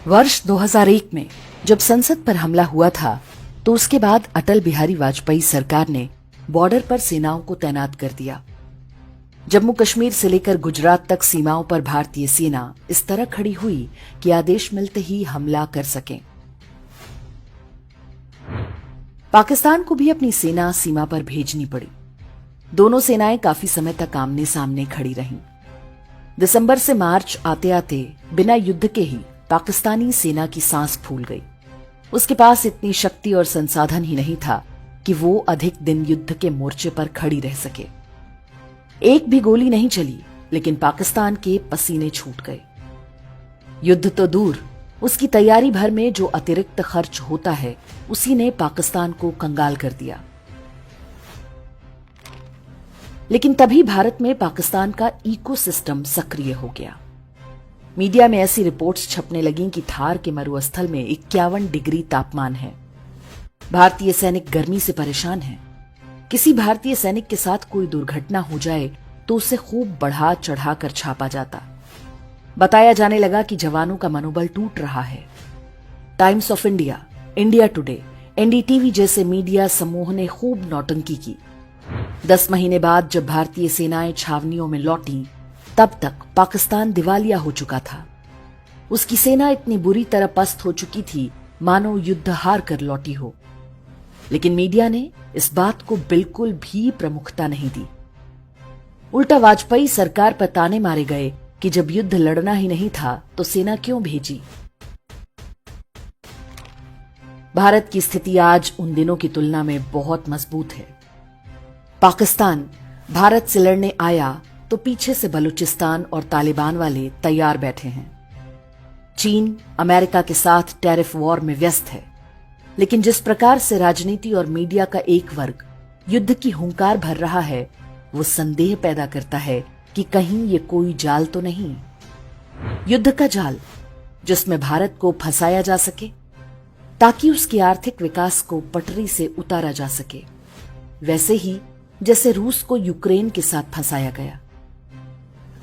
वर्ष 2001 में जब संसद पर हमला हुआ था तो उसके बाद अटल बिहारी वाजपेयी सरकार ने बॉर्डर पर सेनाओं को तैनात कर दिया। जम्मू कश्मीर से लेकर गुजरात तक सीमाओं पर भारतीय सेना इस तरह खड़ी हुई कि आदेश मिलते ही हमला कर सके। पाकिस्तान को भी अपनी सेना सीमा पर भेजनी पड़ी। दोनों सेनाएं काफी समय तक आमने सामने खड़ी रहीं। दिसंबर से मार्च आते आते बिना युद्ध के ही पाकिस्तानी सेना की सांस फूल गई। उसके पास इतनी शक्ति और संसाधन ही नहीं था कि वो अधिक दिन युद्ध के मोर्चे पर खड़ी रह सके। एक भी गोली नहीं चली, लेकिन पाकिस्तान के पसीने छूट गए। युद्ध तो दूर, उसकी तैयारी भर में जो अतिरिक्त खर्च होता है उसी ने पाकिस्तान को कंगाल कर दिया। लेकिन तभी भारत में पाकिस्तान का इकोसिस्टम सक्रिय हो गया। मीडिया में ऐसी रिपोर्ट्स छपने लगीं कि थार के मरुस्थल में 51 डिग्री तापमान है। भारतीय सैनिक गर्मी से परेशान हैं। किसी भारतीय सैनिक के साथ कोई दुर्घटना हो जाए तो उसे खूब बढ़ा चढ़ाकर छापा जाता। बताया जाने लगा कि जवानों का मनोबल टूट रहा है। Times of India, India today, NDTV जैसे मीडिया समूह ने खूब नौटंकी की। 10 महीने बाद जब भारतीय सेनाएं छावनियों में लौटी तब तक पाकिस्तान दिवालिया हो चुका था। उसकी सेना इतनी बुरी तरह पस्त हो चुकी थी मानो युद्ध हार कर लौटी हो। लेकिन मीडिया ने इस बात को बिल्कुल भी प्रमुखता नहीं दी। उल्टा वाजपेयी सरकार पर ताने मारे गए कि जब युद्ध लड़ना ही नहीं था तो सेना क्यों भेजी। भारत की स्थिति आज उन दिनों की तुलना में बहुत मजबूत है। पाकिस्तान भारत से लड़ने आया तो पीछे से बलूचिस्तान और तालिबान वाले तैयार बैठे हैं। चीन अमेरिका के साथ टैरिफ वॉर में व्यस्त है। लेकिन जिस प्रकार से राजनीति और मीडिया का एक वर्ग युद्ध की हुंकार भर रहा है, वो संदेह पैदा करता है कि कहीं ये कोई जाल तो नहीं, युद्ध का जाल जिसमें भारत को फंसाया जा सके ताकि उसके आर्थिक विकास को पटरी से उतारा जा सके, वैसे ही जैसे रूस को यूक्रेन के साथ फंसाया गया।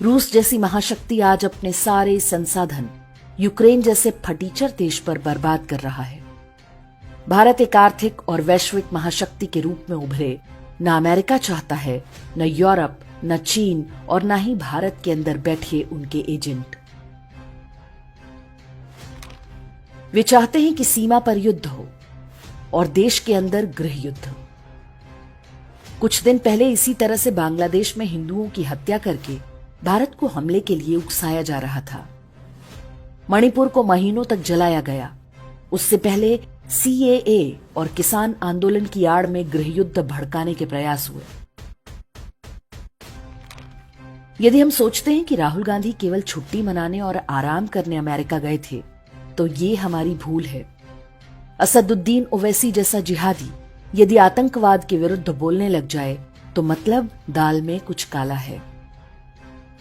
रूस जैसी महाशक्ति आज अपने सारे संसाधन यूक्रेन जैसे फटीचर देश पर बर्बाद कर रहा है। भारत एक आर्थिक और वैश्विक महाशक्ति के रूप में उभरे न अमेरिका चाहता है, न यूरोप, न चीन और न ही भारत के अंदर बैठे उनके एजेंट। वे चाहते हैं कि सीमा पर युद्ध हो और देश के अंदर गृह युद्ध। कुछ दिन पहले इसी तरह से बांग्लादेश में हिंदुओं की हत्या करके भारत को हमले के लिए उकसाया जा रहा था। मणिपुर को महीनों तक जलाया गया। उससे पहले सीएए और किसान आंदोलन की आड़ में गृहयुद्ध भड़काने के प्रयास हुए। यदि हम सोचते हैं कि राहुल गांधी केवल छुट्टी मनाने और आराम करने अमेरिका गए थे तो ये हमारी भूल है। असदुद्दीन ओवैसी जैसा जिहादी यदि आतंकवाद के विरुद्ध बोलने लग जाए तो मतलब दाल में कुछ काला है।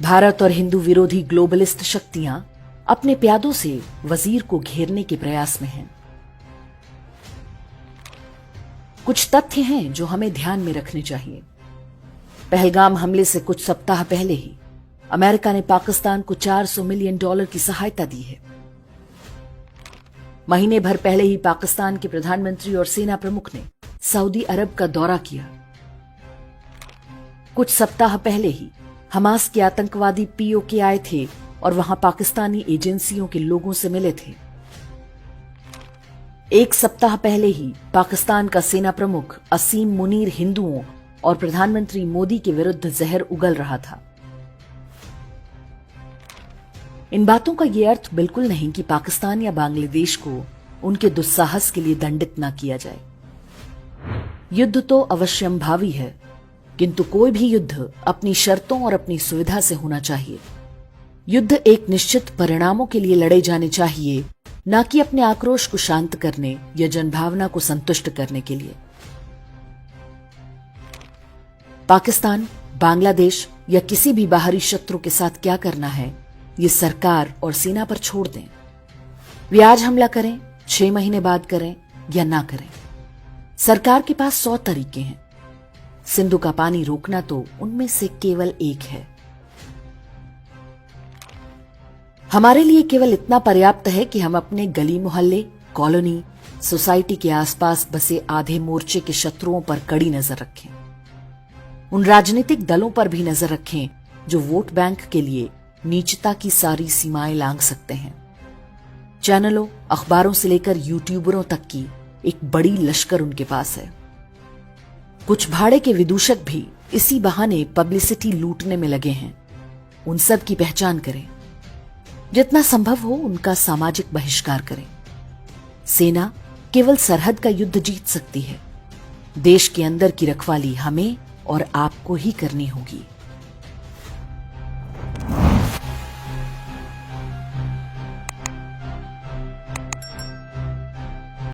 भारत और हिंदू विरोधी ग्लोबलिस्ट शक्तियां अपने प्यादों से वजीर को घेरने के प्रयास में हैं। कुछ तथ्य हैं जो हमें ध्यान में रखने चाहिए। पहलगाम हमले से कुछ सप्ताह पहले ही अमेरिका ने पाकिस्तान को $400 मिलियन की सहायता दी है। महीने भर पहले ही पाकिस्तान के प्रधानमंत्री और सेना प्रमुख ने सऊदी अरब का दौरा किया। कुछ सप्ताह पहले ही हमास के आतंकवादी पीओके आए थे और वहां पाकिस्तानी एजेंसियों के लोगों से मिले थे। एक सप्ताह पहले ही पाकिस्तान का सेना प्रमुख असीम मुनीर हिंदुओं और प्रधानमंत्री मोदी के विरुद्ध जहर उगल रहा था। इन बातों का यह अर्थ बिल्कुल नहीं कि पाकिस्तान या बांग्लादेश को उनके दुस्साहस के लिए दंडित न किया जाए। युद्ध तो अवश्यंभावी है, किंतु कोई भी युद्ध अपनी शर्तों और अपनी सुविधा से होना चाहिए। युद्ध एक निश्चित परिणामों के लिए लड़े जाने चाहिए, न कि अपने आक्रोश को शांत करने या जनभावना को संतुष्ट करने के लिए। पाकिस्तान, बांग्लादेश या किसी भी बाहरी शत्रु के साथ क्या करना है, ये सरकार और सेना पर छोड़ दें। वे आज हमला करें, 6 महीने बाद करें या ना करें, सरकार के पास 100 तरीके हैं। सिंधु का पानी रोकना तो उनमें से केवल एक है। हमारे लिए केवल इतना पर्याप्त है कि हम अपने गली मोहल्ले, कॉलोनी, सोसाइटी के आसपास बसे आधे मोर्चे के शत्रुओं पर कड़ी नजर रखें। उन राजनीतिक दलों पर भी नजर रखें जो वोट बैंक के लिए नीचता की सारी सीमाएं लांघ सकते हैं। चैनलों, अखबारों से लेकर यूट्यूबरों तक की एक बड़ी लश्कर उनके पास है। कुछ भाड़े के विदूषक भी इसी बहाने पब्लिसिटी लूटने में लगे हैं। उन सब की पहचान करें, जितना संभव हो उनका सामाजिक बहिष्कार करें। सेना केवल सरहद का युद्ध जीत सकती है। देश के अंदर की रखवाली हमें और आपको ही करनी होगी।